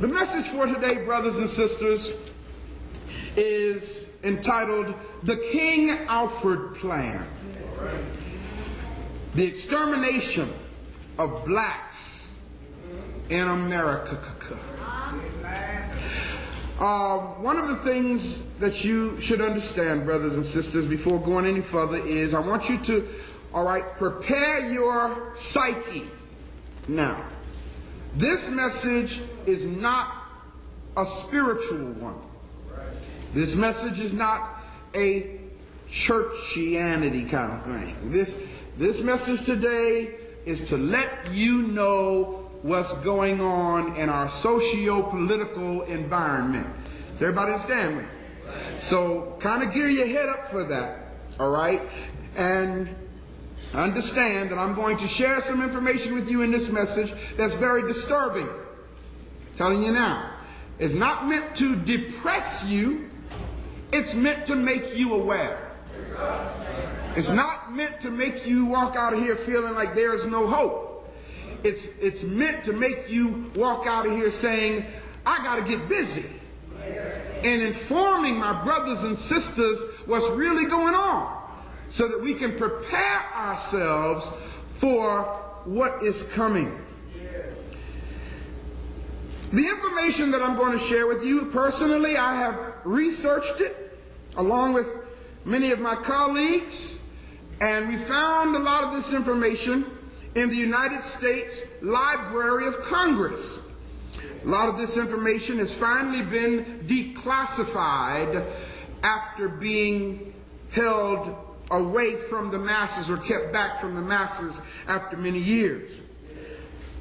The message for today, brothers and sisters, is entitled The King Alfred Plan. The extermination of blacks in Amerikkka. One of the things that you should understand, brothers and sisters, before going any further is I want you to, prepare your psyche. Now, this message is not a spiritual one. This message is not a churchianity kind of thing. This message today is to let you know what's going on in our socio-political environment. Does everybody understand me? So kind of gear your head up for that, all right? And understand that I'm going to share some information with you in this message that's very disturbing. I'm telling you now. It's not meant to depress you. It's meant to make you aware. It's not meant to make you walk out of here feeling like there is no hope. It's meant to make you walk out of here saying, I got to get busy in informing my brothers and sisters what's really going on so that we can prepare ourselves for what is coming. The information that I'm going to share with you, personally, I have researched it along with many of my colleagues, and we found a lot of this information in the United States Library of Congress. A lot of this information has finally been declassified after being held away from the masses or kept back from the masses after many years.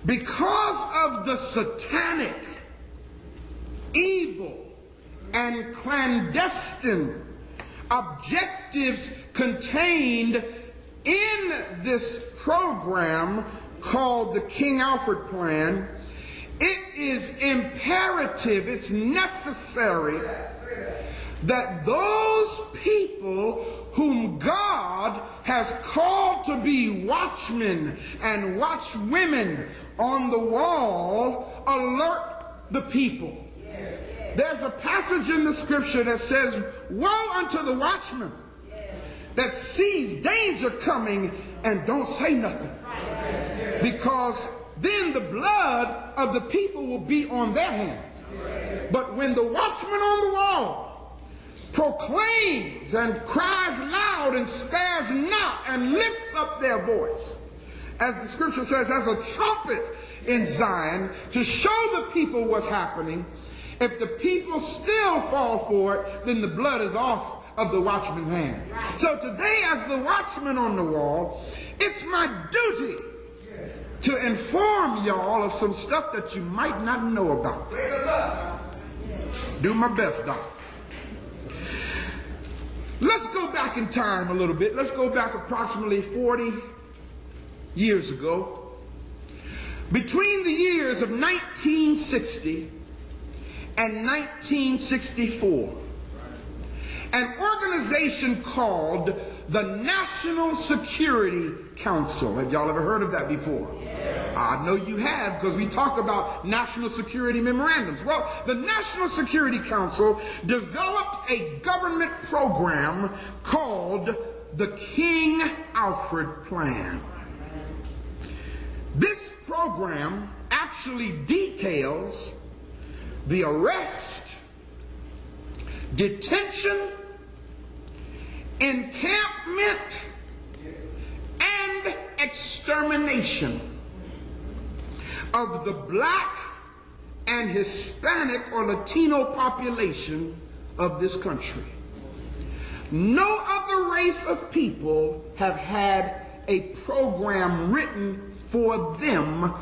Because of the satanic, evil, and clandestine objectives contained in this program called the King Alfred Plan, it is imperative, it's necessary that those people whom God has called to be watchmen and watchwomen on the wall alert the people. There's a passage in the scripture that says, woe unto the watchman that sees danger coming and don't say nothing. Because then the blood of the people will be on their hands. But when the watchman on the wall proclaims and cries loud and spares not and lifts up their voice, as the scripture says, as a trumpet in Zion, to show the people what's happening, if the people still fall for it, then the blood is off of the watchman's hands. So today, as the watchman on the wall, it's my duty to inform y'all of some stuff that you might not know about. Do my best, Doc. Let's go back in time a little bit. Let's go back approximately 40 years ago. Between the years of 1960 and 1964, an organization called the National Security Council. Have y'all ever heard of that before? I know you have, because we talk about national security memorandums. Well, the National Security Council developed a government program called the King Alfred Plan. This program actually details the arrest, detention, encampment, and extermination of the black and Hispanic or Latino population of this country. No other race of people have had a program written for them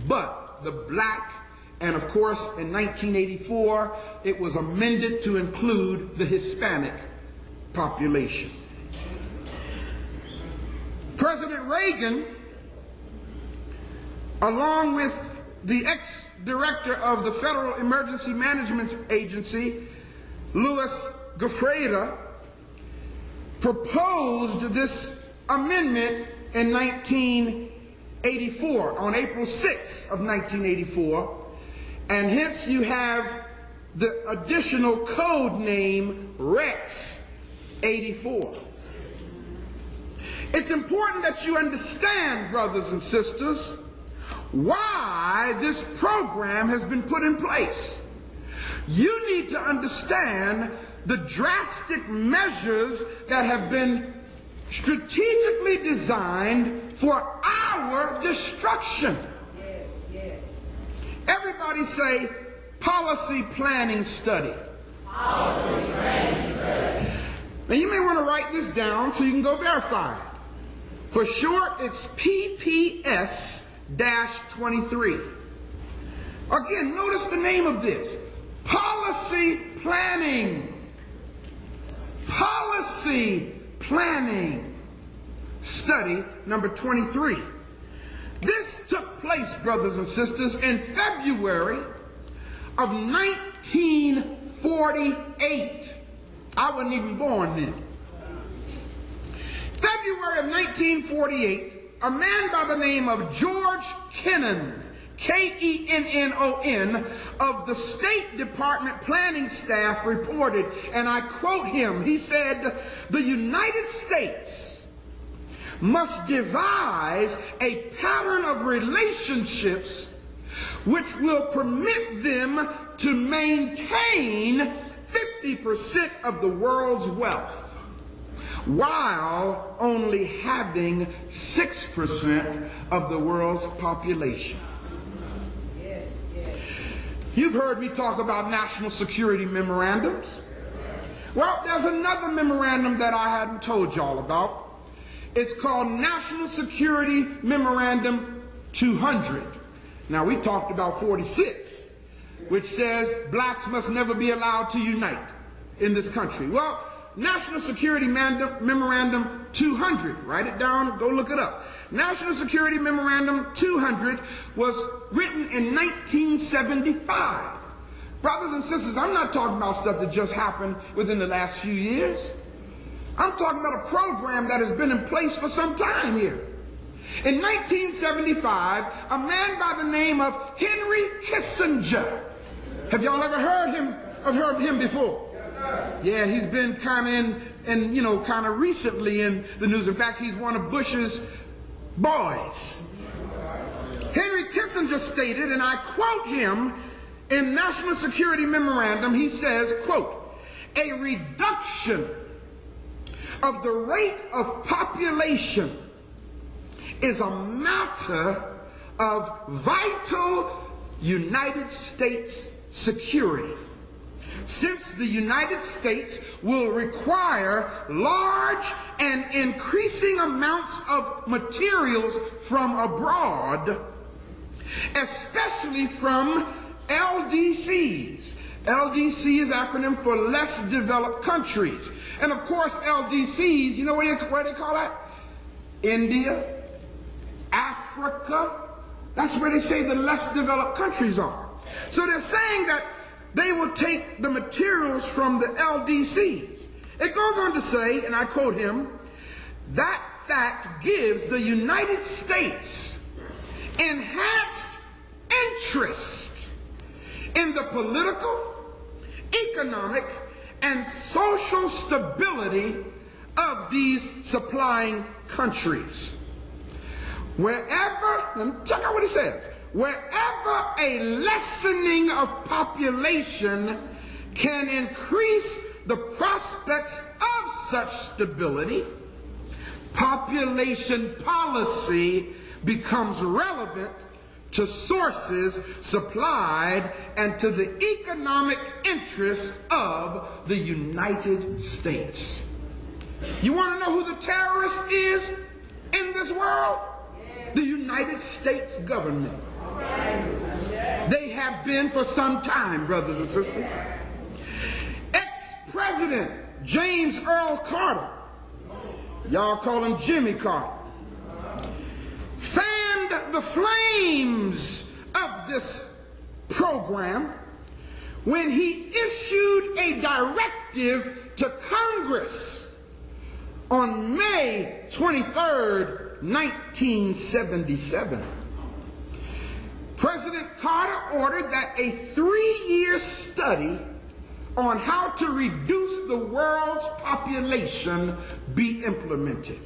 but the black, and of course in 1984 it was amended to include the Hispanic population. President Reagan, along with the ex-director of the Federal Emergency Management Agency, Louis Goffredo, proposed this amendment in 1984, on April 6th of 1984, And hence you have the additional code name Rex 84. It's important that you understand, brothers and sisters, why this program has been put in place. You need to understand the drastic measures that have been strategically designed for our destruction. Yes, yes. Everybody say, policy planning study. Policy planning study. Now you may want to write this down so you can go verify it. For short, it's PPS-23. Again, notice the name of this. Policy planning. Policy planning study number 23. This took place, brothers and sisters, in February of 1948. I wasn't even born then. February of 1948, a man by the name of George Kennan, Kennon, of the State Department planning staff reported, and I quote him, he said, "The United States must devise a pattern of relationships which will permit them to maintain 50% of the world's wealth, while only having 6% of the world's population." Yes, yes. You've heard me talk about national security memorandums. Well, there's another memorandum that I hadn't told y'all about. It's called National Security Memorandum 200. Now, we talked about 46, which says blacks must never be allowed to unite in this country. Well, National Security Memorandum 200, write it down, go look it up. National Security Memorandum 200 was written in 1975. Brothers and sisters, I'm not talking about stuff that just happened within the last few years. I'm talking about a program that has been in place for some time here. In 1975, a man by the name of Henry Kissinger. Have y'all ever heard of him before? Yeah, he's been kind of recently in the news. In fact, he's one of Bush's boys. Henry Kissinger stated, and I quote him in National Security Memorandum, he says, quote, "A reduction of the rate of population is a matter of vital United States security, since the United States will require large and increasing amounts of materials from abroad, especially from LDCs." LDC is acronym for less developed countries. And of course, LDCs, you know where they call that? India, Africa. That's where they say the less developed countries are. So they're saying that they will take the materials from the LDCs. It goes on to say, and I quote him, "That fact gives the United States enhanced interest in the political, economic, and social stability of these supplying countries. Wherever," and check out what he says, "wherever a lessening of population can increase the prospects of such stability, population policy becomes relevant to sources supplied and to the economic interests of the United States." You want to know who the terrorist is in this world? The United States government. They have been for some time, brothers and sisters. Ex-President James Earl Carter, y'all call him Jimmy Carter, fanned the flames of this program when he issued a directive to Congress on May 23rd, 1977. President Carter ordered that a 3-year study on how to reduce the world's population be implemented.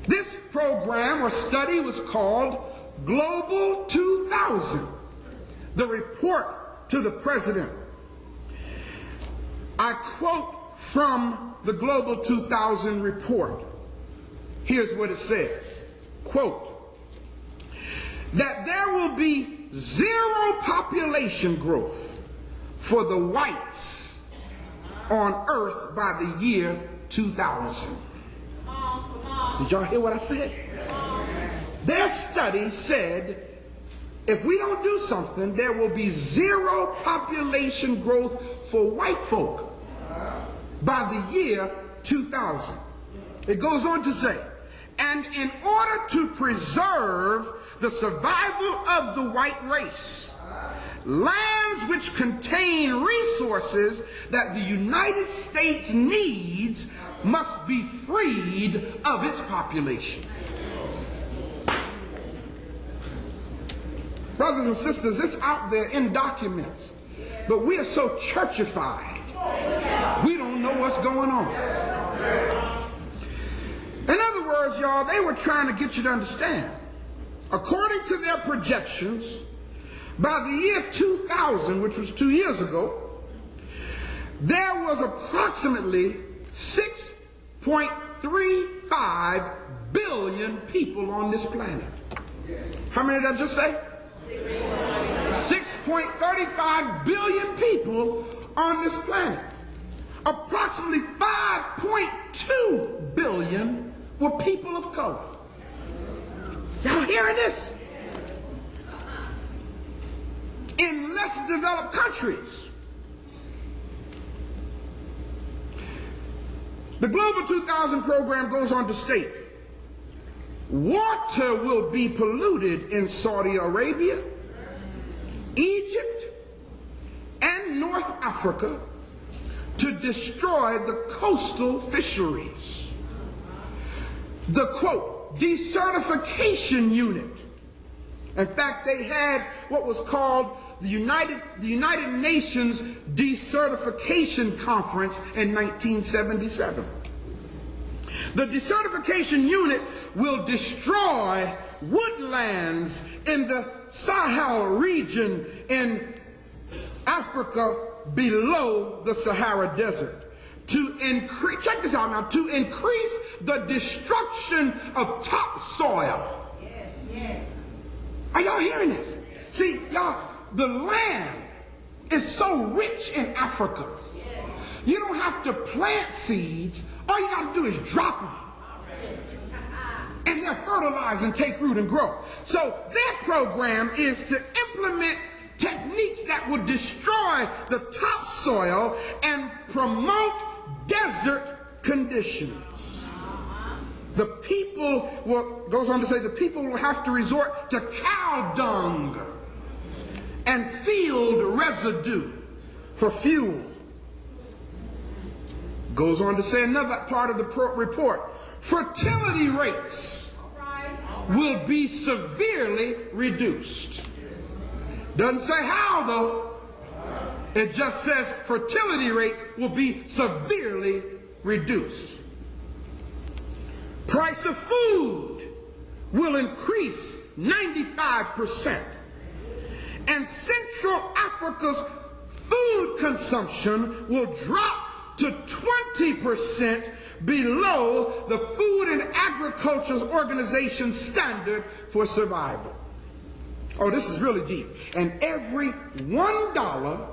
This program or study was called Global 2000, the report to the president. I quote from the Global 2000 report. Here's what it says, quote, that there will be zero population growth for the whites on earth by the year 2000. Did y'all hear what I said? Their study said if we don't do something, there will be zero population growth for white folk by the year 2000. It goes on to say, and in order to preserve the survival of the white race, lands which contain resources that the United States needs must be freed of its population. Brothers and sisters, it's out there in documents, but we are so churchified, we don't know what's going on. In other words, y'all, they were trying to get you to understand. According to their projections, by the year 2000, which was 2 years ago, there was approximately 6.35 billion people on this planet. How many did I just say? 6.35 billion people on this planet. Approximately 5.2 billion were people of color. Y'all hearing this? In less developed countries. The Global 2000 program goes on to state, water will be polluted in Saudi Arabia, Egypt, and North Africa to destroy the coastal fisheries. The quote, desertification unit. In fact, they had what was called the United Nations Desertification Conference in 1977. The desertification unit will destroy woodlands in the Sahel region in Africa below the Sahara Desert to increase, check this out now, to increase the destruction of topsoil. Yes, yes. Are y'all hearing this? See, y'all, the land is so rich in Africa. Yes. You don't have to plant seeds. All you got to do is drop them. And they'll fertilize and take root and grow. So their program is to implement techniques that will destroy the topsoil and promote desert conditions. The people will, goes on to say, the people will have to resort to cow dung and field residue for fuel. Goes on to say another part of the report, fertility rates will be severely reduced. Doesn't say how though. It just says fertility rates will be severely reduced. Price of food will increase 95%. And Central Africa's food consumption will drop to 20% below the Food and Agriculture Organization standard for survival. Oh, this is really deep. And every $1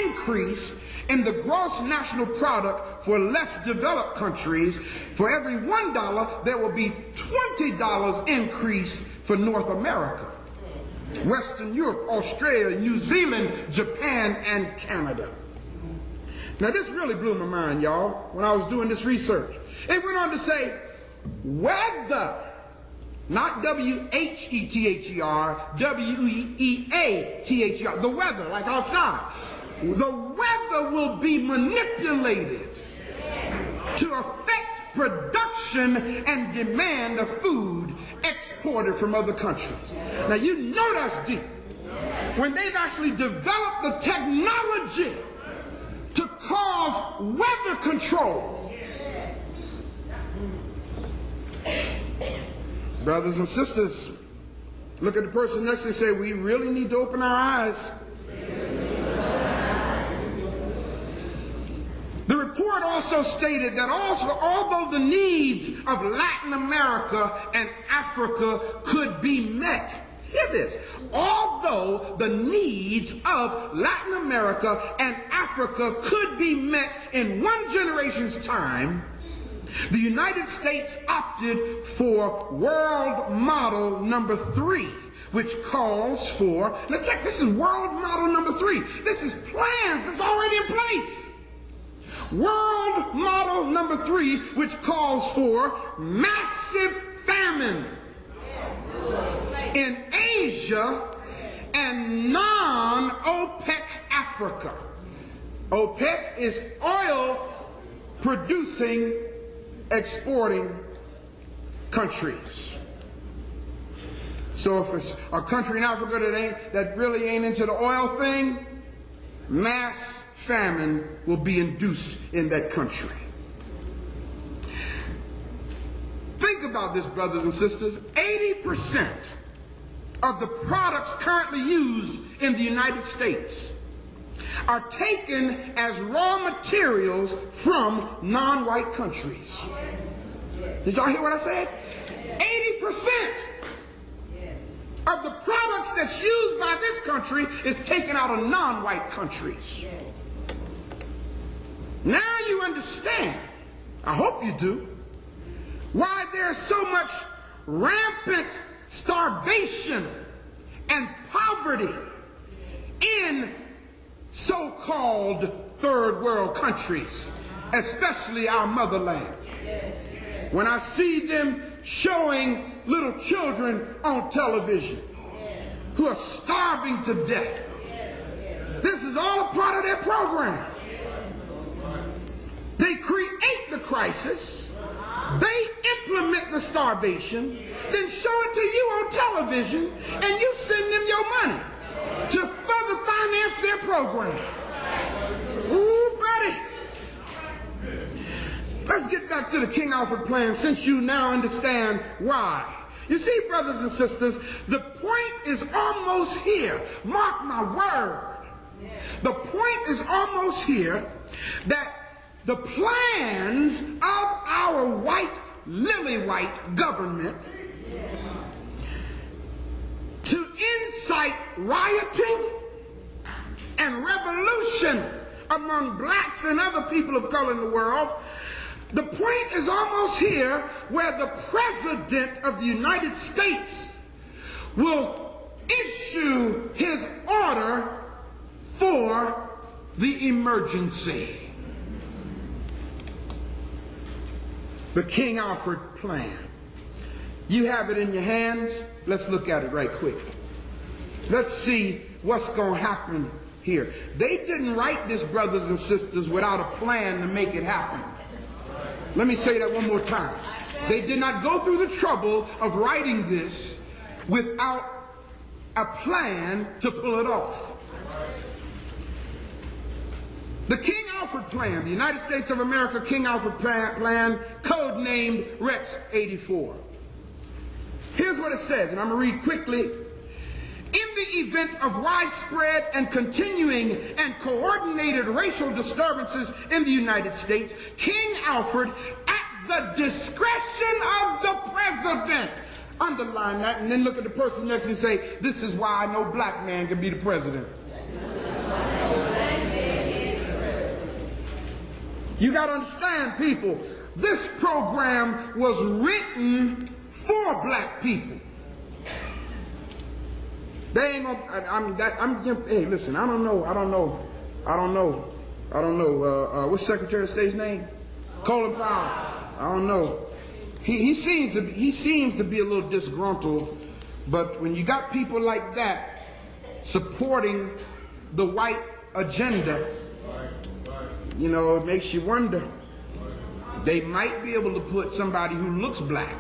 increase in the gross national product for less developed countries, for every $1, there will be $20 increase for North America, Western Europe, Australia, New Zealand, Japan, and Canada. Now this really blew my mind, y'all, when I was doing this research. It went on to say, weather, not W-H-E-T-H-E-R, W-E-A-T-H-E-R, the weather, like outside. The weather will be manipulated to affect production and demand of food exported from other countries. Now you know that's deep. When they've actually developed the technology to cause weather control. Brothers and sisters, look at the person next to you and say, we really need to open our eyes. The report also stated that although the needs of Latin America and Africa could be met, hear this, although the needs of Latin America and Africa could be met in one generation's time, the United States opted for world model number 3, which calls for, now check, this is world model number 3. This is plans that's already in place. World model number 3, which calls for massive famine in Asia and non-OPEC Africa. OPEC is oil producing, exporting countries. So if it's a country in Africa that really ain't into the oil thing, mass famine will be induced in that country. Think about this, brothers and sisters. 80% of the products currently used in the United States are taken as raw materials from non-white countries. Did y'all hear what I said? 80% of the products that's used by this country is taken out of non-white countries. Now you understand, I hope you do, why there's so much rampant starvation and poverty in so-called third world countries, especially our motherland. When I see them showing little children on television who are starving to death, this is all a part of their program. They create the crisis, they implement the starvation, then show it to you on television, and you send them your money to further finance their program. Ooh, buddy. Let's get back to the King Alfred plan, since you now understand why. You see, brothers and sisters, the point is almost here. Mark my word. The point is almost here that the plans of our white, lily-white government to incite rioting and revolution among blacks and other people of color in the world, the point is almost here where the President of the United States will issue his order for the emergency. The King Alfred plan. You have it in your hands. Let's look at it right quick. Let's see what's going to happen here. They didn't write this, brothers and sisters, without a plan to make it happen. Let me say that one more time. They did not go through the trouble of writing this without a plan to pull it off. The King Alfred plan, the United States of America King Alfred plan, codenamed Rex 84. Here's what it says, and I'm going to read quickly. In the event of widespread and continuing and coordinated racial disturbances in the United States, King Alfred, at the discretion of the president, underline that, and then look at the person next and say, this is why no black man can be the president. You got to understand, people, this program was written for black people. They ain't gonna, hey, listen, I don't know, what's Secretary of State's name? Colin Powell. I don't know. He seems to be a little disgruntled, but when you got people like that supporting the white agenda, you know, it makes you wonder. They might be able to put somebody who looks black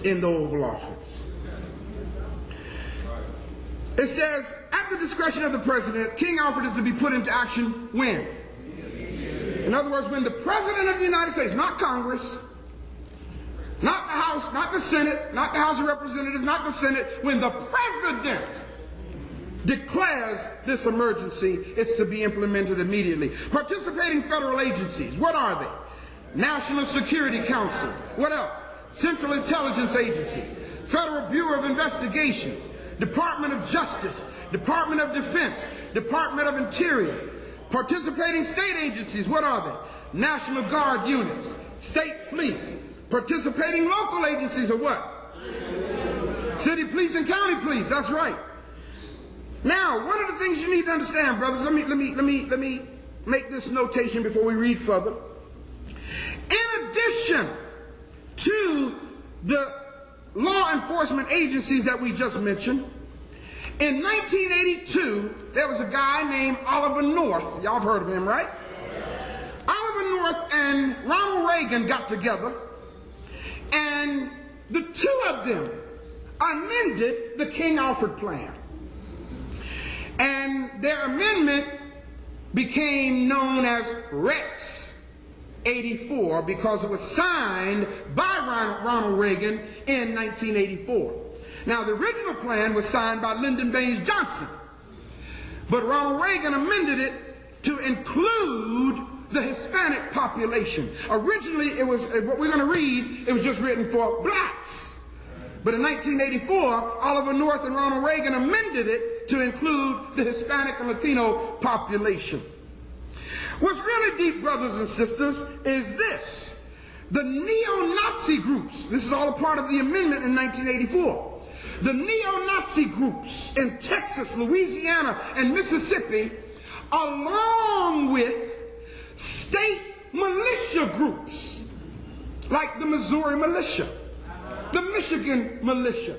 in the Oval Office. It says, at the discretion of the president, King Alfred is to be put into action when? In other words, when the president of the United States, not Congress, not the House, not the Senate, not the House of Representatives, not the Senate, when the president declares this emergency, it's to be implemented immediately. Participating federal agencies, what are they? National Security Council. What else? Central Intelligence Agency, Federal Bureau of Investigation, Department of Justice, Department of Defense, Department of Interior. Participating state agencies, what are they? National Guard units, state police. Participating local agencies are what? City police and county police, that's right. Now, one of the things you need to understand, brothers, let me make this notation before we read further. In addition to the law enforcement agencies that we just mentioned, in 1982, there was a guy named Oliver North. Y'all have heard of him, right? Oliver North and Ronald Reagan got together, and the two of them amended the King Alfred plan. And their amendment became known as Rex 84 because it was signed by Ronald Reagan in 1984. Now, the original plan was signed by Lyndon Baines Johnson, but Ronald Reagan amended it to include the Hispanic population. Originally, it was, what we're going to read, it was just written for blacks. But in 1984, Oliver North and Ronald Reagan amended it to include the Hispanic and Latino population. What's really deep, brothers and sisters, is this. The neo-Nazi groups, this is all a part of the amendment in 1984. The neo-Nazi groups in Texas, Louisiana, and Mississippi, along with state militia groups, like the Missouri militia, the Michigan militia,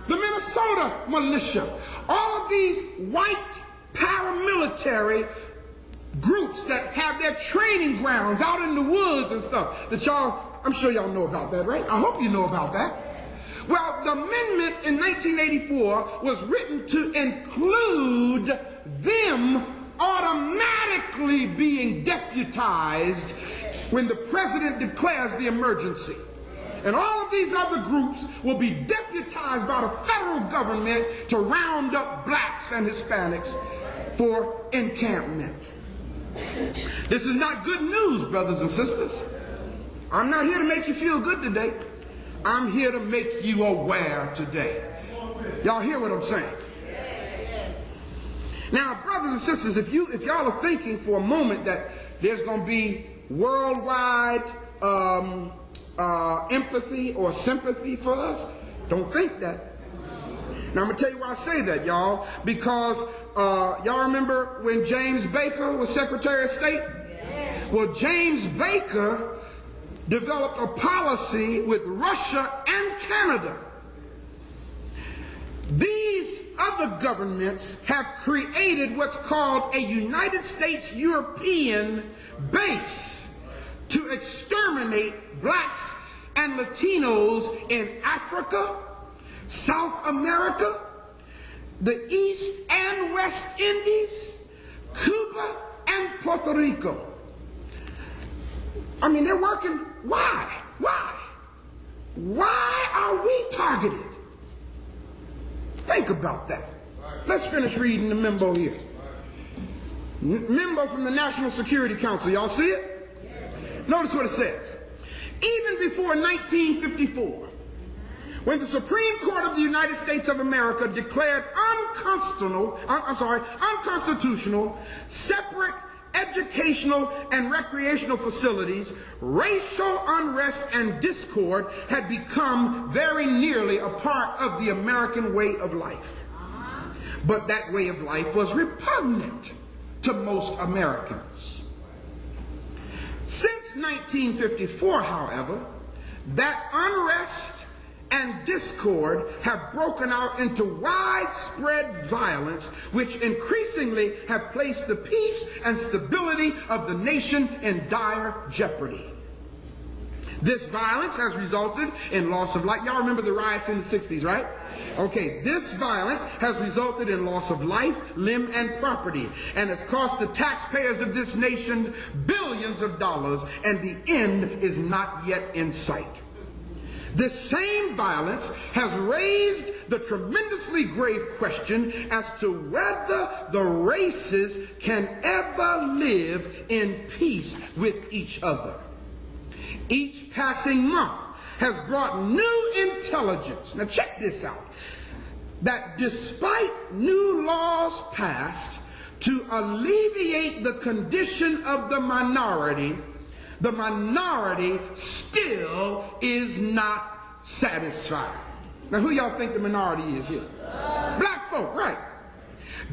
the Minnesota militia, all of these white paramilitary groups that have their training grounds out in the woods and stuff that y'all, I'm sure y'all know about that, right? I hope you know about that. Well, the amendment in 1984 was written to include them automatically being deputized when the president declares the emergency. And all of these other groups will be deputized by the federal government to round up blacks and Hispanics for encampment. This is not good news, brothers and sisters. I'm not here to make you feel good today. I'm here to make you aware today. Y'all hear what I'm saying? Now, brothers and sisters, if y'all are thinking for a moment that there's going to be worldwide empathy or sympathy for us, don't think that. Now, I'm going to tell you why I say that, y'all. Because y'all remember when James Baker was Secretary of State? Yes. Well, James Baker developed a policy with Russia and Canada. These other governments have created what's called a United States European base to exterminate blacks and Latinos in Africa, South America, the East and West Indies, Cuba, and Puerto Rico. I mean, they're working. Why? Why are we targeted? Think about that. Let's finish reading the memo here. Memo from the National Security Council. Y'all see it? Notice what it says. Even before 1954, when the Supreme Court of the United States of America declared unconstitutional separate educational and recreational facilities, racial unrest and discord had become very nearly a part of the American way of life. But that way of life was repugnant to most Americans. Since 1954, however, that unrest and discord have broken out into widespread violence, which increasingly have placed the peace and stability of the nation in dire jeopardy. This violence has resulted in loss of life. Y'all remember the riots in the 60s, right? Okay, this violence has resulted in loss of life, limb, and property, and has cost the taxpayers of this nation billions of dollars, and the end is not yet in sight. This same violence has raised the tremendously grave question as to whether the races can ever live in peace with each other. Each passing month has brought new intelligence. Now check this out. That despite new laws passed to alleviate the condition of the minority still is not satisfied. Now who y'all think the minority is here? Black folk, right.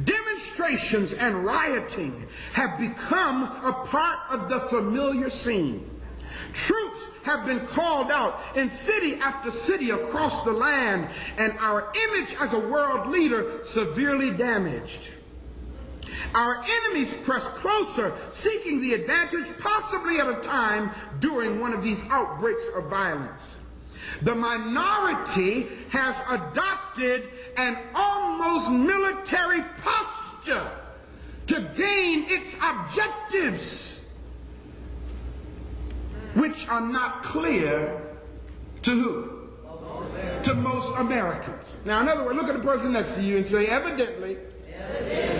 Demonstrations and rioting have become a part of the familiar scene. Troops have been called out in city after city across the land, and our image as a world leader severely damaged. Our enemies press closer, seeking the advantage, possibly at a time during one of these outbreaks of violence. The minority has adopted an almost military posture to gain its objectives, which are not clear to who? To most Americans. Now, in other words, look at the person next to you and say, evidently,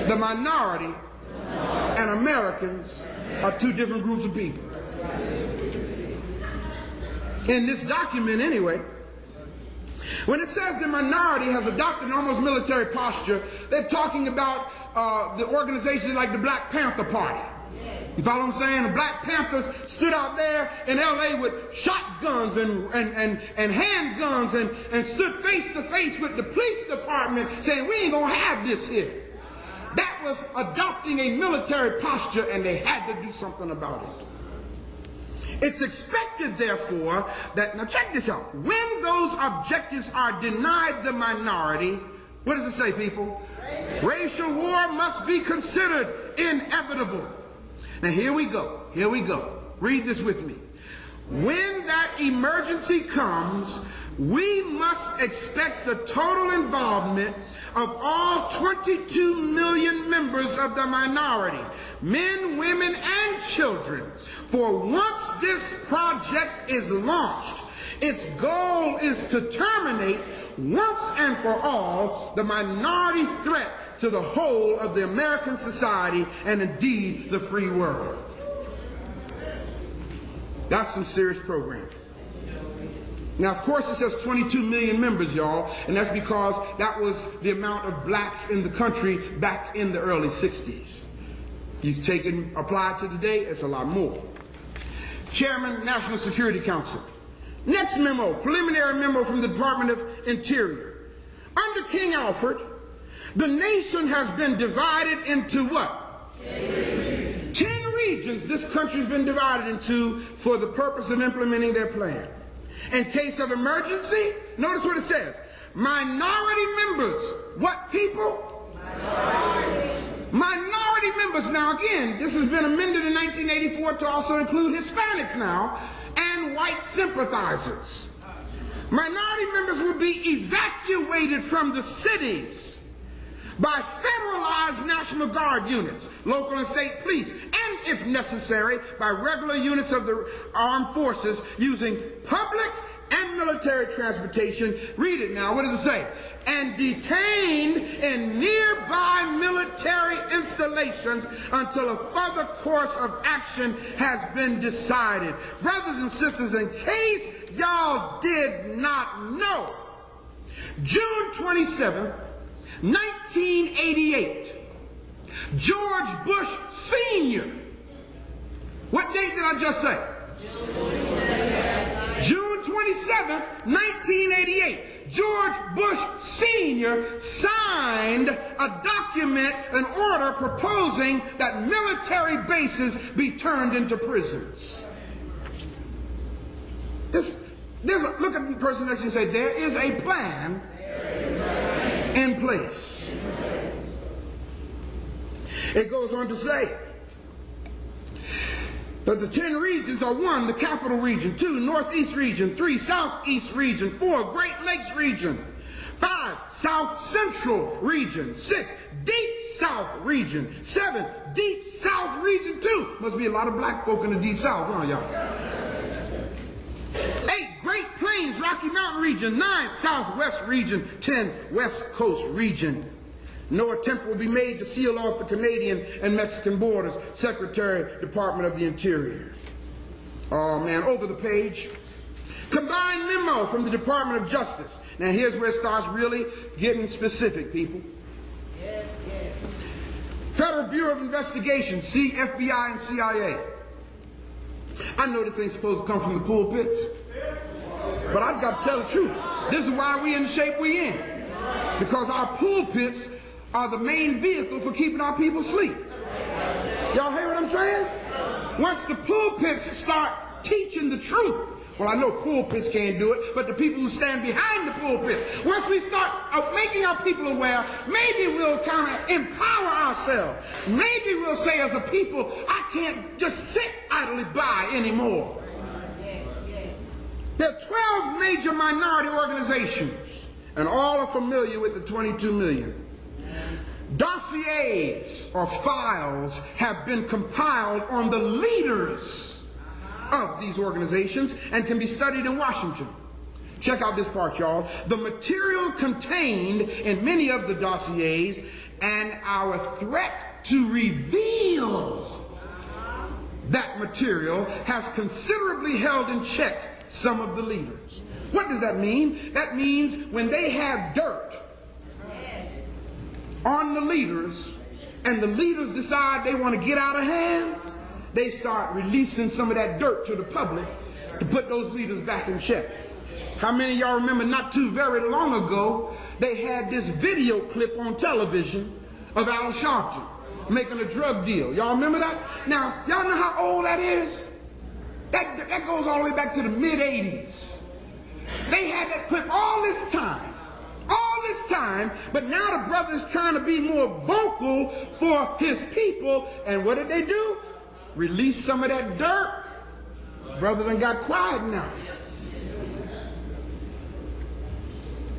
the minority and Americans are two different groups of people. In this document, anyway, when it says the minority has adopted an almost military posture, they're talking about the organization like the Black Panther Party. You follow what I'm saying? The Black Panthers stood out there in L.A. with shotguns and handguns and stood face to face with the police department saying, we ain't going to have this here. That was adopting a military posture, and they had to do something about it. It's expected, therefore, that, now check this out, when those objectives are denied the minority, what does it say, people? Racial war must be considered inevitable. Now here we go. Read this with me. When that emergency comes, we must expect the total involvement of all 22 million members of the minority, men, women, and children. For once this project is launched, its goal is to terminate once and for all the minority threat to the whole of the American society and indeed the free world. That's some serious programming. Now, of course, it says 22 million members, y'all, and that's because that was the amount of blacks in the country back in the early 60s. You take it and apply it to today, it's a lot more. Chairman, National Security Council. Next memo, preliminary memo from the Department of Interior. Under King Alfred, the nation has been divided into what? 10 regions this country's been divided into for the purpose of implementing their plan. In case of emergency, notice what it says. Minority members. What people? Minority members. Now again, this has been amended in 1984 to also include Hispanics now and white sympathizers. Minority members will be evacuated from the cities by federalized National Guard units, local and state police, and if necessary, by regular units of the armed forces using public and military transportation. Read it now. What does it say? And detained in nearby military installations until a further course of action has been decided. Brothers and sisters, in case y'all did not know, June 27th, 1988, George Bush Sr. What date did I just say? June 27, 1988. George Bush Sr. signed a document, an order proposing that military bases be turned into prisons. Look at the person next to you and say, there is a plan in place. It goes on to say that the 10 regions are 1, the capital region, 2, northeast region, 3, southeast region, 4, Great Lakes region, 5, south central region, 6, deep south region, 7, deep south region 2. Must be a lot of black folk in the deep south, huh, y'all? 8, Great Plains, Rocky Mountain region, 9, southwest region, 10, west coast region. No attempt will be made to seal off the Canadian and Mexican borders. Secretary, Department of the Interior. Oh man, over the page. Combined memo from the Department of Justice. Now here's where it starts really getting specific, people. Yes, yes. Federal Bureau of Investigation, FBI and CIA. I know this ain't supposed to come from the pulpits, but I've got to tell the truth. This is why we in the shape we in. Because our pulpits are the main vehicle for keeping our people asleep. Y'all hear what I'm saying? Once the pulpits start teaching the truth, well, I know pulpits can't do it, but the people who stand behind the pulpit, once we start making our people aware, maybe we'll kind of empower ourselves. Maybe we'll say as a people, I can't just sit idly by anymore. Yes, yes. There are 12 major minority organizations, and all are familiar with the 22 million. Dossiers or files have been compiled on the leaders of these organizations and can be studied in Washington. Check out this part, y'all. The material contained in many of the dossiers and our threat to reveal that material has considerably held in check some of the leaders. What does that mean? That means when they have dirt on the leaders and the leaders decide they want to get out of hand, they start releasing some of that dirt to the public to put those leaders back in check. How many of y'all remember not too very long ago they had this video clip on television of Al Sharpton making a drug deal? Y'all remember that? Now, y'all know how old that is? That goes all the way back to the mid-80s. They had that clip all this time, but now the brother's trying to be more vocal for his people, and what did they do? Release some of that dirt. Brother done got quiet now.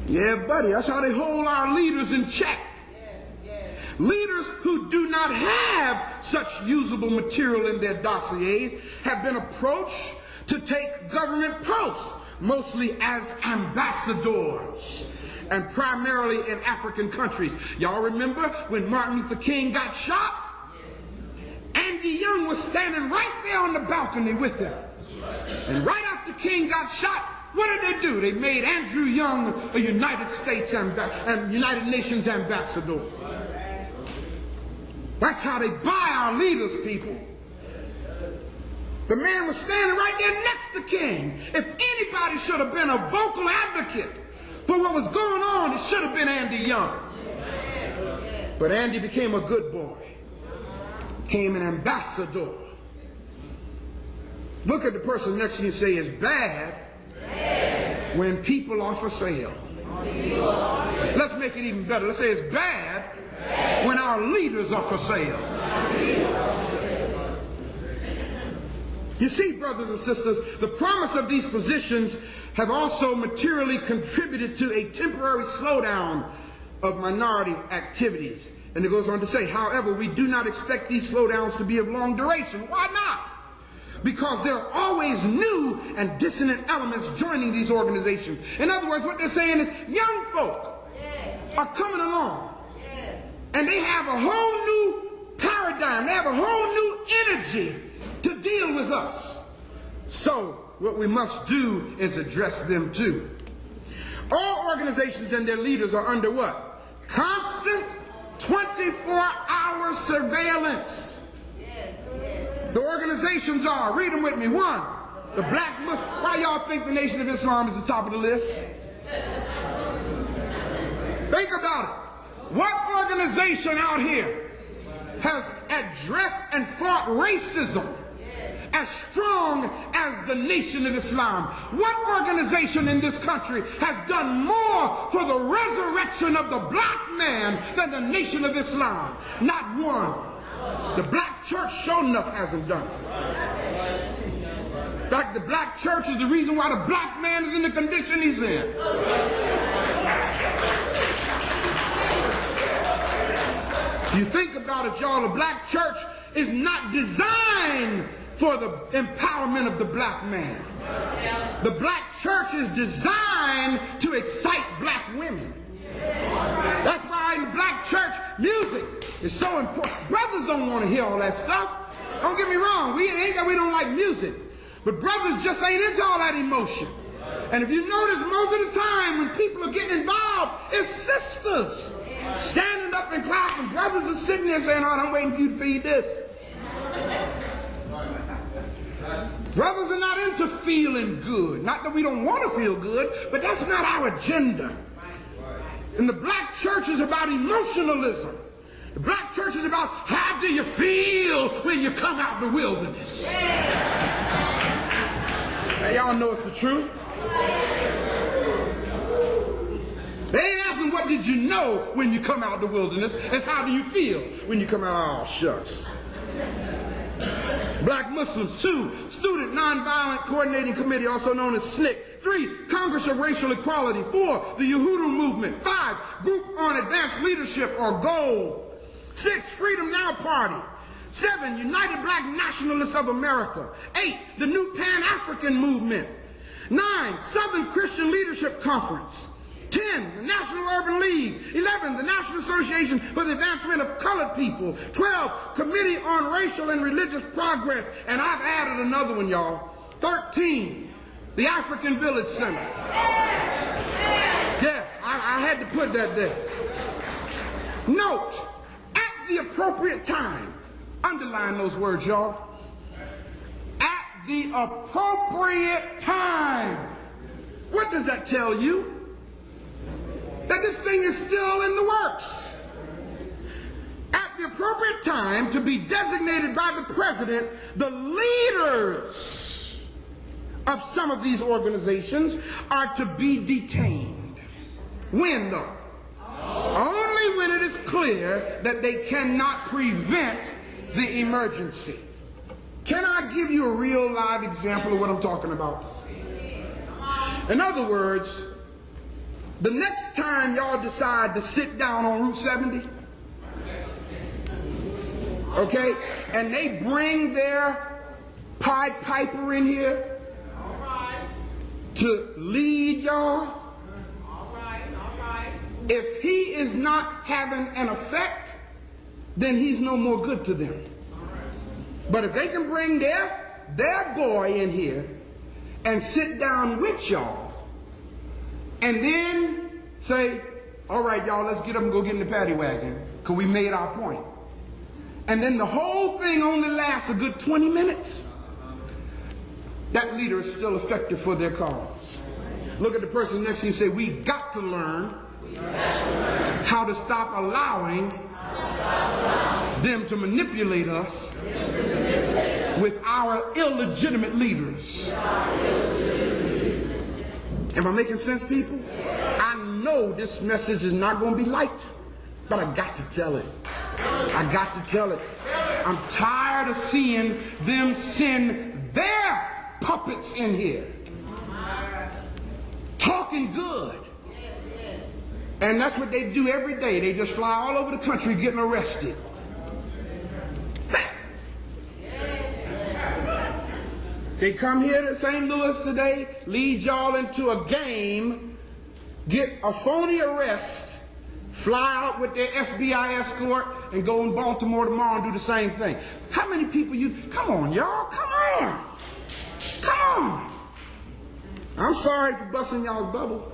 Yeah, buddy, that's how they hold our leaders in check. Leaders who do not have such usable material in their dossiers have been approached to take government posts, mostly as ambassadors, and primarily in African countries. Y'all remember when Martin Luther King got shot? Andy Young was standing right there on the balcony with him. And right after King got shot, what did they do? They made Andrew Young a United Nations ambassador. That's how they buy our leaders, people. The man was standing right there next to King. If anybody should have been a vocal advocate for what was going on, it should have been Andy Young. But Andy became a good boy. Became an ambassador. Look at the person next to you and say, it's bad when people are for sale. Let's make it even better. Let's say it's bad when our leaders are for sale. You see, brothers and sisters, the promise of these positions have also materially contributed to a temporary slowdown of minority activities. And it goes on to say, however, we do not expect these slowdowns to be of long duration. Why not? Because there are always new and dissonant elements joining these organizations. In other words, what they're saying is young folk are coming along. And they have a whole new paradigm. They have a whole new energy to deal with us. So what we must do is address them too. All organizations and their leaders are under what? Constant 24-hour surveillance. The organizations are, read them with me. 1, the Black Muslim. Why y'all think the Nation of Islam is the top of the list? Think about it. What organization out here has addressed and fought racism as strong as the Nation of Islam. What organization in this country has done more for the resurrection of the black man than the Nation of Islam? Not one. The black church sure enough hasn't done it. In fact, the black church is the reason why the black man is in the condition he's in. If you think about it, y'all, the black church is not designed for the empowerment of the black man. The black church is designed to excite black women. That's why in the black church, music is so important. Brothers don't want to hear all that stuff. Don't get me wrong, we ain't that we don't like music. But brothers just ain't into all that emotion. And if you notice, most of the time when people are getting involved, it's sisters standing up and clapping. Brothers are sitting there saying, "Oh, I'm waiting for you to feed this." Brothers are not into feeling good. Not that we don't want to feel good, but that's not our agenda. And the black church is about emotionalism. The black church is about how do you feel when you come out the wilderness. Now, y'all know it's the truth. They ain't asking what did you know when you come out the wilderness. It's how do you feel when you come out. Oh, shucks. Black Muslims. 2, Student Nonviolent Coordinating Committee, also known as SNCC. 3, Congress of Racial Equality. 4, the Yahudu Movement. 5, Group on Advanced Leadership, or GOLD. 6, Freedom Now Party. 7, United Black Nationalists of America. 8, the New Pan-African Movement. 9, Southern Christian Leadership Conference. 10, the National Urban League. 11, the National Association for the Advancement of Colored People. 12, Committee on Racial and Religious Progress. And I've added another one, y'all. 13, the African Village Center. Yeah, I had to put that there. Note, at the appropriate time, underline those words, y'all. At the appropriate time. What does that tell you? That this thing is still in the works. At the appropriate time, to be designated by the president, the leaders of some of these organizations are to be detained. When, though? Only when it is clear that they cannot prevent the emergency. Can I give you a real live example of what I'm talking about? In other words, the next time y'all decide to sit down on Route 70, okay, and they bring their Pied Piper in here to lead y'all, if he is not having an effect, then he's no more good to them. But if they can bring their boy in here and sit down with y'all, and then say, all right, y'all, let's get up and go get in the paddy wagon, because we made our point. And then the whole thing only lasts a good 20 minutes. That leader is still effective for their cause. Look at the person next to you and say, we got to learn how to stop allowing them to manipulate us with our illegitimate leaders. Am I making sense, people? I know this message is not going to be liked, but I got to tell it. I got to tell it. I'm tired of seeing them send their puppets in here talking good. And that's what they do every day. They just fly all over the country getting arrested. They come here to St. Louis today, lead y'all into a game, get a phony arrest, fly out with their FBI escort, and go in Baltimore tomorrow and do the same thing. How many people come on, y'all, come on. Come on. I'm sorry for busting y'all's bubble.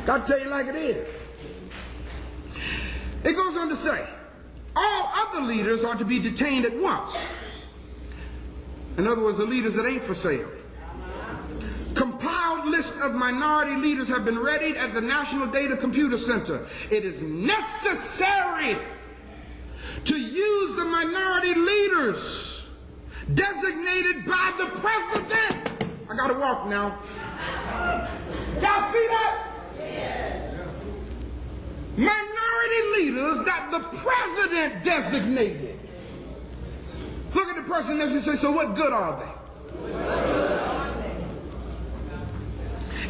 Gotta tell you like it is. It goes on to say, all other leaders are to be detained at once. In other words, the leaders that ain't for sale. Compiled list of minority leaders have been readied at the National Data Computer Center. It is necessary to use the minority leaders designated by the president. I gotta walk now. Y'all see that? Minority leaders that the president designated. Look at the person next to you and say, so what good are they?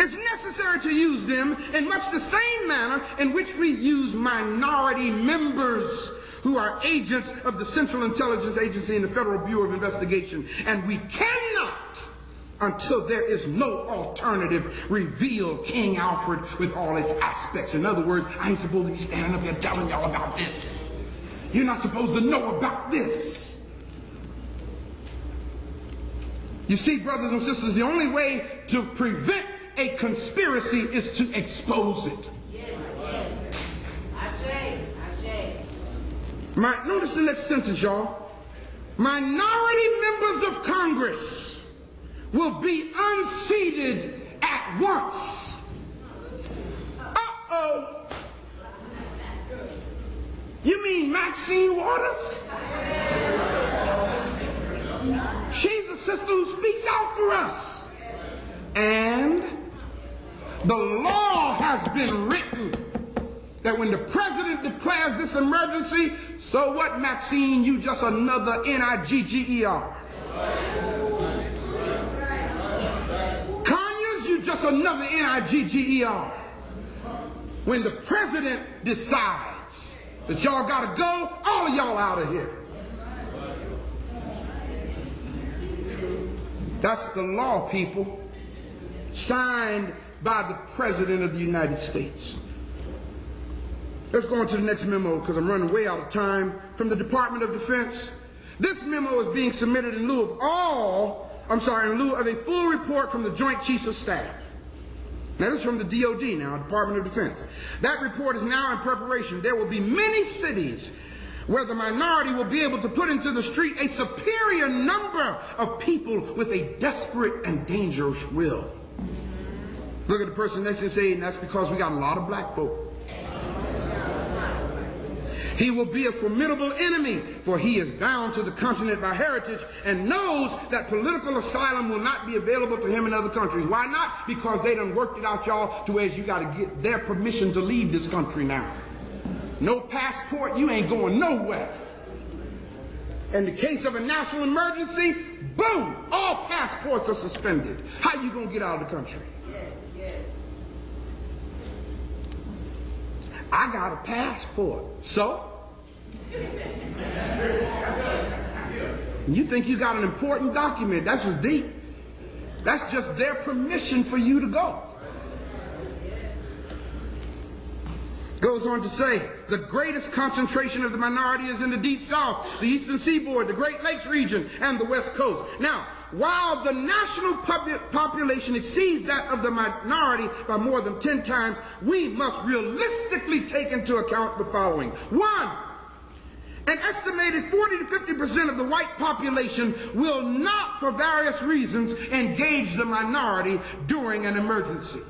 It's necessary to use them in much the same manner in which we use minority members who are agents of the Central Intelligence Agency and the Federal Bureau of Investigation. And we cannot, until there is no alternative, reveal King Alfred with all its aspects. In other words, I ain't supposed to be standing up here telling y'all about this. You're not supposed to know about this. You see, brothers and sisters, the only way to prevent a conspiracy is to expose it. Yes, yes. I say. Notice the next sentence, y'all. Minority members of Congress will be unseated at once. Uh-oh. You mean Maxine Waters? She's a sister who speaks out for us. And the law has been written that when the president declares this emergency, so what, Maxine? You just another Nigger. Conyers, you just another Nigger. When the president decides that y'all gotta go, all of y'all out of here. That's the law, people. Signed by the President of the United States. Let's go on to the next memo because I'm running way out of time. From the Department of Defense. This memo is being submitted in lieu of a full report from the Joint Chiefs of Staff. Now this is from the DOD now, Department of Defense. That report is now in preparation. There will be many cities where the minority will be able to put into the street a superior number of people with a desperate and dangerous will. Look at the person next to you and say, and that's because we got a lot of black folk. He will be a formidable enemy, for he is bound to the continent by heritage and knows that political asylum will not be available to him in other countries. Why not? Because they done worked it out, y'all, to where you got to get their permission to leave this country now. No passport, you ain't going nowhere. In the case of a national emergency, boom, all passports are suspended. How you going to get out of the country? Yes. I got a passport, so? You think you got an important document? That's what's deep. That's just their permission for you to go. Goes on to say, the greatest concentration of the minority is in the Deep South, the Eastern Seaboard, the Great Lakes region, and the West Coast. Now, while the national population exceeds that of the minority by more than 10 times, we must realistically take into account the following. 1, an estimated 40 to 50% of the white population will not, for various reasons, engage the minority during an emergency.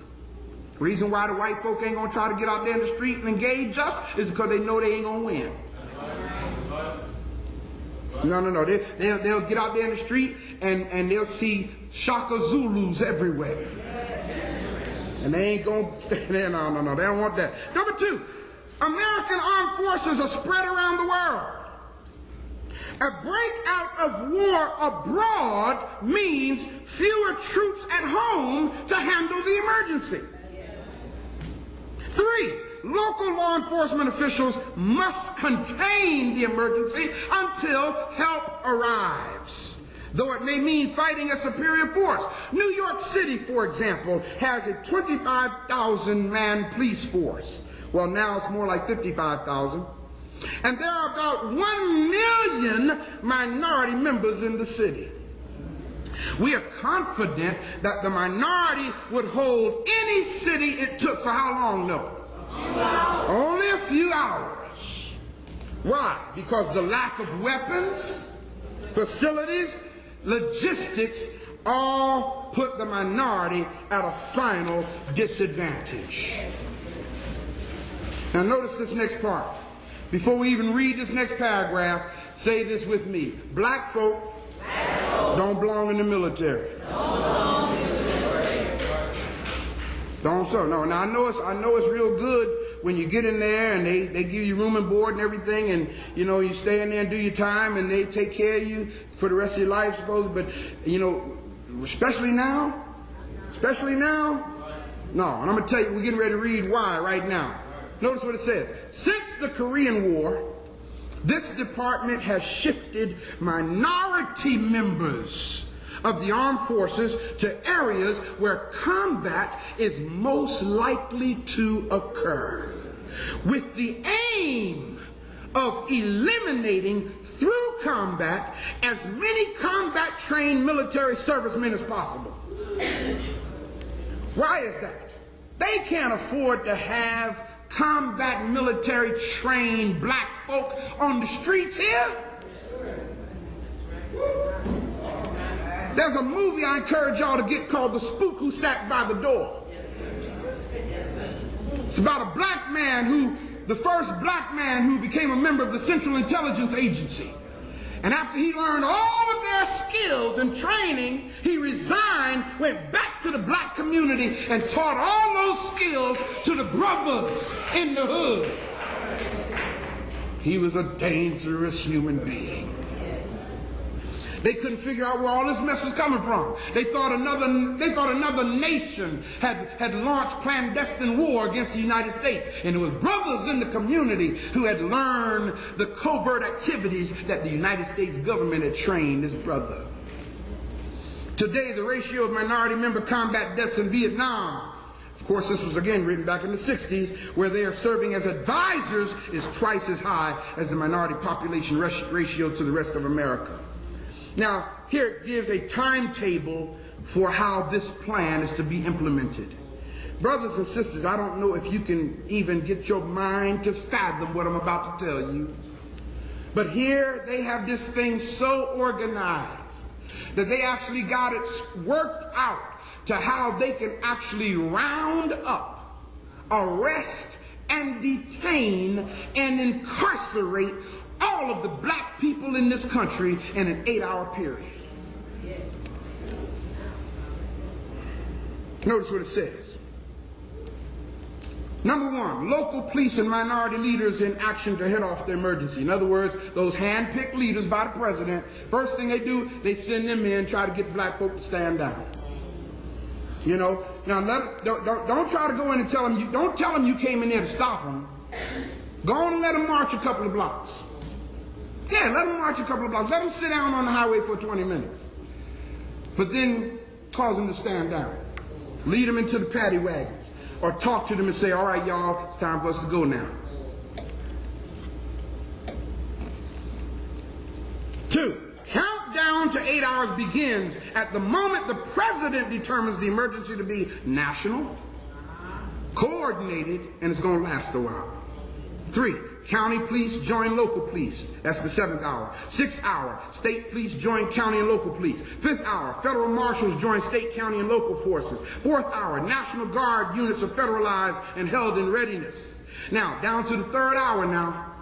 The reason why the white folk ain't going to try to get out there in the street and engage us is because they know they ain't going to win. No. They'll get out there in the street and they'll see Shaka Zulus everywhere. And they ain't going to stay there. No. They don't want that. Number 2, American armed forces are spread around the world. A breakout of war abroad means fewer troops at home to handle the emergency. 3, local law enforcement officials must contain the emergency until help arrives, though it may mean fighting a superior force. New York City, for example, has a 25,000-man police force. Well, now it's more like 55,000. And there are about 1 million minority members in the city. We are confident that the minority would hold any city it took for how long, no? Only a few hours. Why? Because the lack of weapons, facilities, logistics all put the minority at a final disadvantage. Now notice this next part. Before we even read this next paragraph, say this with me. Black folk Don't belong in the military. Don't so. No. Now I know it's real good when you get in there and they give you room and board and everything, and you stay in there and do your time and they take care of you for the rest of your life, supposedly. But especially now. No, and I'm going to tell you, we're getting ready to read why right now. Notice what it says. Since the Korean War, this department has shifted minority members of the armed forces to areas where combat is most likely to occur, with the aim of eliminating through combat as many combat-trained military servicemen as possible. Why is that? They can't afford to have combat military trained black folk on the streets here. There's a movie I encourage y'all to get called The Spook Who Sat by the Door. It's about a black man the first black man who became a member of the Central Intelligence Agency. And after he learned all of their skills and training, he resigned, went back to the black community, and taught all those skills to the brothers in the hood. He was a dangerous human being. They couldn't figure out where all this mess was coming from. They thought another nation had launched clandestine war against the United States. And it was brothers in the community who had learned the covert activities that the United States government had trained his brother. Today, the ratio of minority member combat deaths in Vietnam, of course this was again written back in the 60s, where they are serving as advisors, is twice as high as the minority population ratio to the rest of America. Now, here it gives a timetable for how this plan is to be implemented. Brothers and sisters, I don't know if you can even get your mind to fathom what I'm about to tell you. But here they have this thing so organized that they actually got it worked out to how they can actually round up, arrest, and detain and incarcerate all of the black people in this country in an 8-hour period. Notice what it says. Number one, local police and minority leaders in action to head off the emergency. In other words, those hand-picked leaders by the president, first thing they do, they send them in, try to get black folk to stand down. Now don't try to go in and tell them, don't tell them you came in there to stop them. Go on and let them march a couple of blocks. Yeah, let them march a couple of blocks. Let them sit down on the highway for 20 minutes. But then cause them to stand down. Lead them into the paddy wagons. Or talk to them and say, all right, y'all, it's time for us to go now. 2, countdown to 8 hours begins at the moment the president determines the emergency to be national, coordinated, and it's going to last a while. 3, county police join local police. That's the 7th hour. 6th hour, state police join county and local police. 5th hour, federal marshals join state, county, and local forces. 4th hour, National Guard units are federalized and held in readiness. Now, down to the 3rd hour now.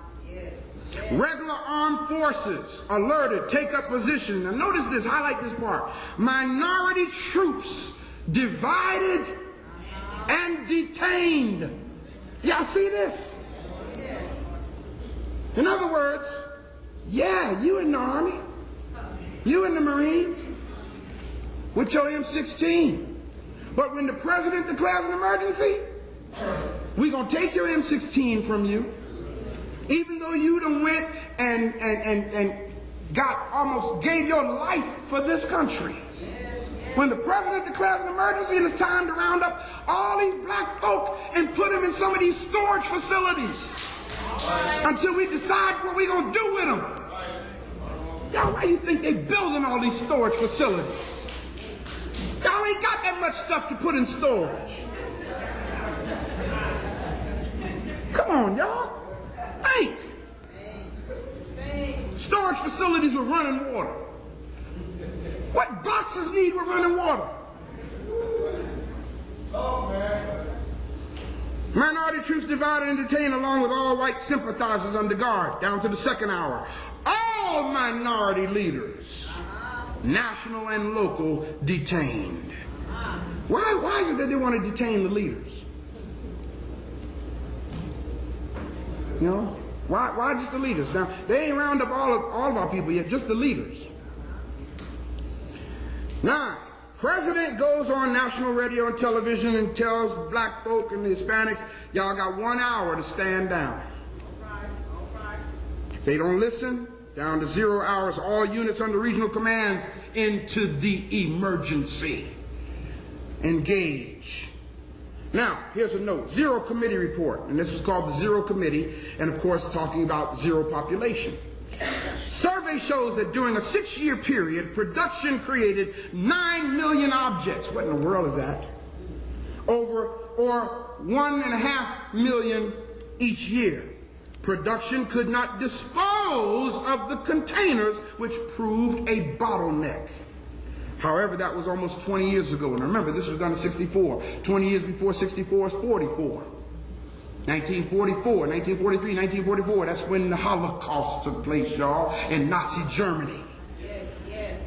Regular armed forces alerted, take up position. Now notice this, highlight this part. Minority troops divided and detained. Y'all see this? In other words, yeah, you in the Army, you in the Marines, with your M16. But when the president declares an emergency, we're going to take your M16 from you, even though you done went and gave your life for this country. When the president declares an emergency, it's time to round up all these black folk and put them in some of these storage facilities. Until we decide what we're going to do with them. Y'all, why you think they building all these storage facilities? Y'all ain't got that much stuff to put in storage. Come on, y'all. Think. Storage facilities with running water. What boxes need with running water? Oh, man. Minority troops divided and detained along with all white sympathizers under guard, down to the 2nd hour. All minority leaders national and local, detained. Why is it that they want to detain the leaders? You know, why just the leaders? Now, they ain't round up all of our people yet, just the leaders. Now, President goes on national radio and television and tells black folk and the Hispanics, y'all got 1 hour to stand down. If they don't listen, down to 0 hours, all units under regional commands into the emergency. Engage. Now, here's a note. Zero Committee report. And this was called the Zero Committee, and of course talking about zero population. Survey shows that during a 6-year period, production created 9 million objects. What in the world is that? Or 1.5 million each year. Production could not dispose of the containers, which proved a bottleneck. However, that was almost 20 years ago. And remember, this was done in 64. 20 years before 64 is 44. 1944, 1943, 1944, that's when the Holocaust took place, y'all, in Nazi Germany. Yes, yes.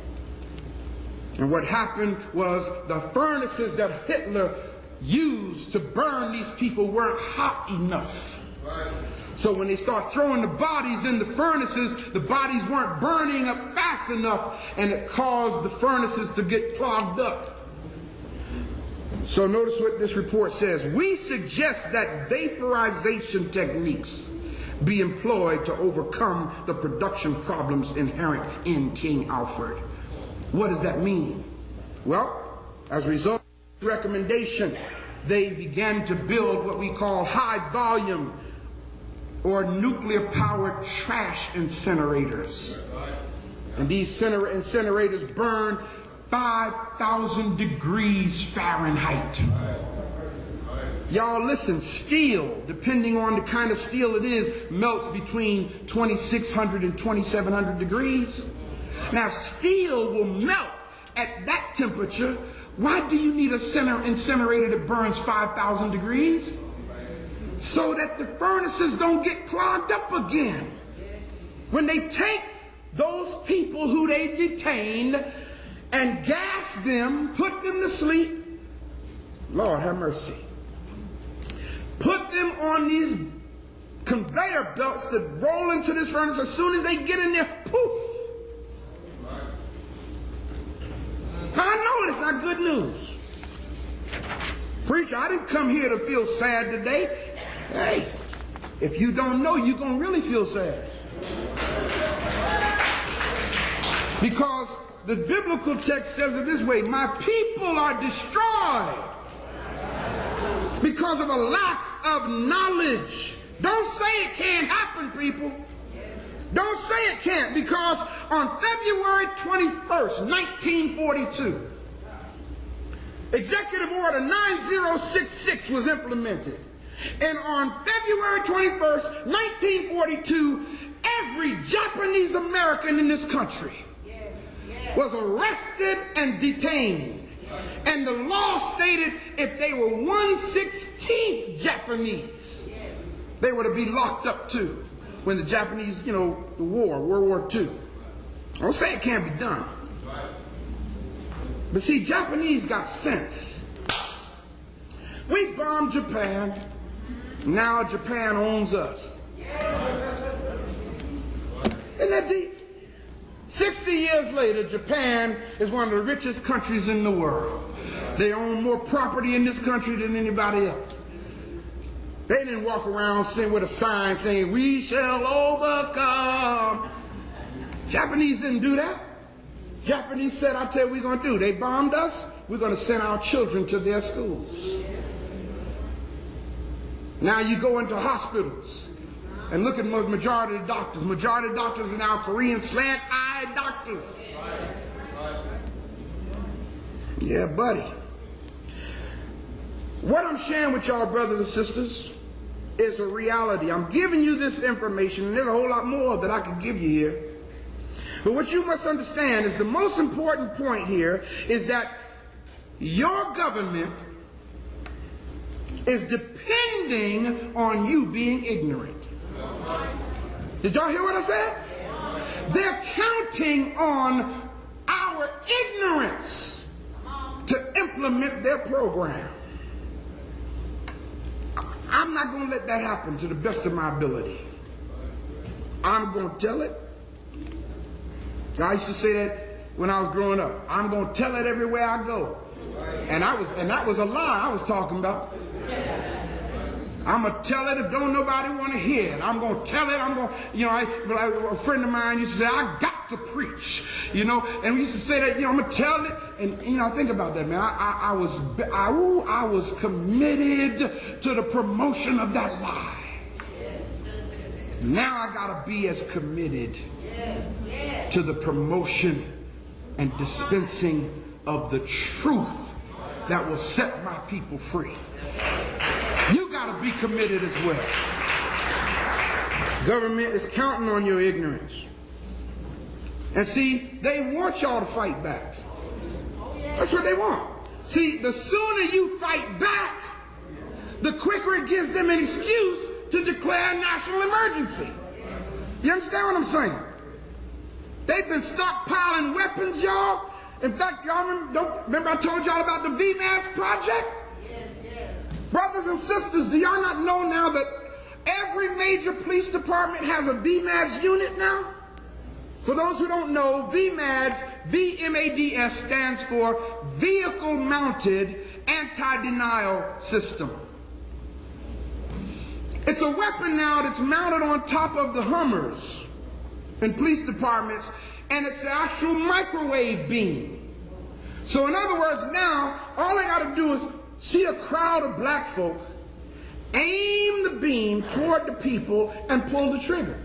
And what happened was the furnaces that Hitler used to burn these people weren't hot enough. Right. So when they start throwing the bodies in the furnaces, the bodies weren't burning up fast enough, and it caused the furnaces to get clogged up. So notice what this report says. We suggest that vaporization techniques be employed to overcome the production problems inherent in King Alfred. What does that mean? Well, as a result of this recommendation, they began to build what we call high volume or nuclear powered trash incinerators. And these incinerators burn 5,000 degrees Fahrenheit. Y'all listen, steel, depending on the kind of steel it is, melts between 2,600 and 2,700 degrees. Now, steel will melt at that temperature. Why do you need an incinerator that burns 5,000 degrees? So that the furnaces don't get clogged up again. When they take those people who they detained and gas them, put them to sleep, Lord have mercy, put them on these conveyor belts that roll into this furnace. As soon as they get in there, poof. Now, I know it's not good news. Preacher, I didn't come here to feel sad today. Hey, if you don't know, you're going to really feel sad. Because the biblical text says it this way: my people are destroyed because of a lack of knowledge. Don't say it can't happen, people. Don't say it can't, because on February 21st, 1942, Executive Order 9066 was implemented. And on February 21st, 1942, every Japanese American in this country was arrested and detained. And the law stated if they were 1/16 Japanese, they were to be locked up too. When the Japanese, the war, World War II. I don't say it can't be done. But see, Japanese got sense. We bombed Japan. Now Japan owns us. Isn't that deep? 60 years later, Japan is one of the richest countries in the world. They own more property in this country than anybody else. They didn't walk around with a sign saying, "We shall overcome." Japanese didn't do that. Japanese said, "I'll tell you what we're going to do. They bombed us. We're going to send our children to their schools." Now you go into hospitals and look at the majority of the doctors. Majority of doctors are now Korean slant-eyed doctors. Yeah, buddy. What I'm sharing with y'all, brothers and sisters, is a reality. I'm giving you this information, and there's a whole lot more that I could give you here. But what you must understand is the most important point here is that your government is depending on you being ignorant. Did y'all hear what I said? They're counting on our ignorance to implement their program. I'm not going to let that happen to the best of my ability. I'm going to tell it. I used to say that when I was growing up. I'm going to tell it everywhere I go. And that was a lie I was talking about. I'm going to tell it if don't nobody want to hear it. I'm going to tell it. I'm going to, a friend of mine used to say, I got to preach, and we used to say that, I'm going to tell it. And, think about that, man. I was committed to the promotion of that lie. Now I got to be as committed to the promotion and dispensing of the truth that will set my people free. You got to be committed as well. Government is counting on your ignorance. And see, they want y'all to fight back. That's what they want. See, the sooner you fight back, the quicker it gives them an excuse to declare a national emergency. You understand what I'm saying? They've been stockpiling weapons, y'all. In fact, y'all remember I told y'all about the VMAS project? Yes. Brothers and sisters, do y'all not know now that every major police department has a VMAS unit now? For those who don't know, VMAS, VMADS, stands for Vehicle Mounted Anti-Denial System. It's a weapon now that's mounted on top of the Hummers in police departments, and it's an actual microwave beam. So in other words, now, all they got to do is see a crowd of black folk, aim the beam toward the people, and pull the trigger.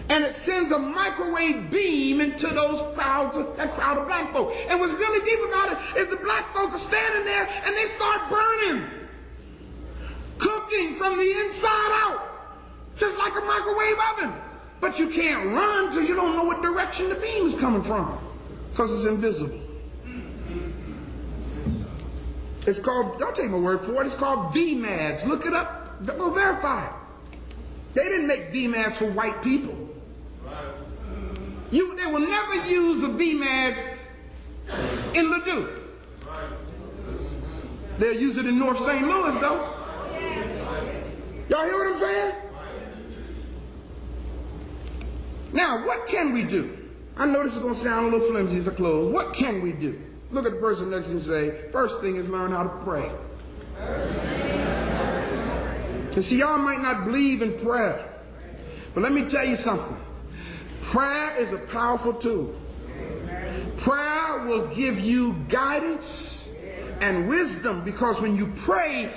And it sends a microwave beam into that crowd of black folk. And what's really deep about it is the black folk are standing there and they start burning, cooking from the inside out, just like a microwave oven. But you can't run because you don't know what direction the beam is coming from, because it's invisible. It's called, don't take my word for it, it's called VMADS. Look it up, we'll verify it. They didn't make VMADS for white people. They will never use the VMADS in Ledoux. They'll use it in North St. Louis, though. Y'all hear what I'm saying? Now, what can we do? I know this is going to sound a little flimsy as I close. What can we do? Look at the person next to you and say, first thing is learn how to pray. And see, y'all might not believe in prayer, but let me tell you something. Prayer is a powerful tool. Prayer will give you guidance and wisdom, because when you pray,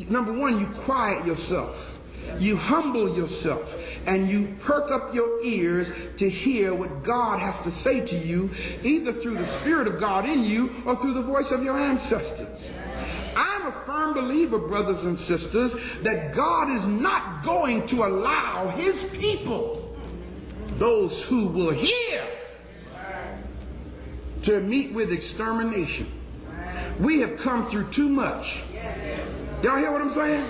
number one, you quiet yourself. You humble yourself and you perk up your ears to hear what God has to say to you, either through the Spirit of God in you or through the voice of your ancestors. I'm a firm believer, brothers and sisters, that God is not going to allow His people, those who will hear, to meet with extermination. We have come through too much. Y'all hear what I'm saying?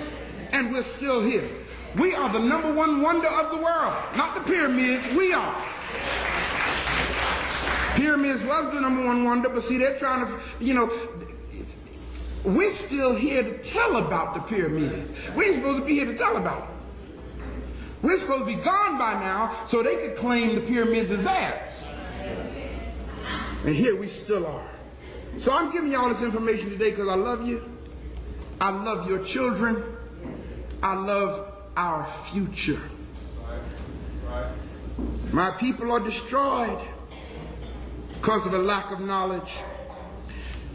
And we're still here. We are the number one wonder of the world. Not the pyramids, we are. Pyramids was the number one wonder, but see, they're trying to, we're still here to tell about the pyramids. We ain't supposed to be here to tell about it. We're supposed to be gone by now so they could claim the pyramids as theirs. And here we still are. So I'm giving you all this information today because I love you. I love your children. I love our future. My people are destroyed because of a lack of knowledge.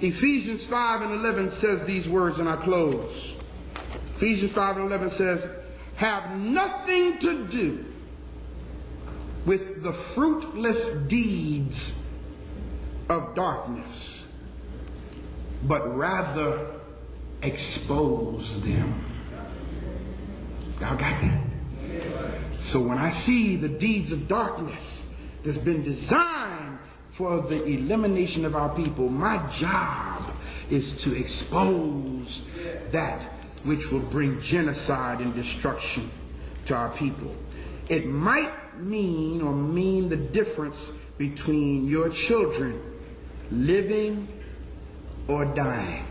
Ephesians 5:11 says these words, and I close. Ephesians 5:11 says, have nothing to do with the fruitless deeds of darkness, but rather expose them. Y'all got that? So when I see the deeds of darkness that's been designed for the elimination of our people, my job is to expose that which will bring genocide and destruction to our people. It might mean the difference between your children living or dying.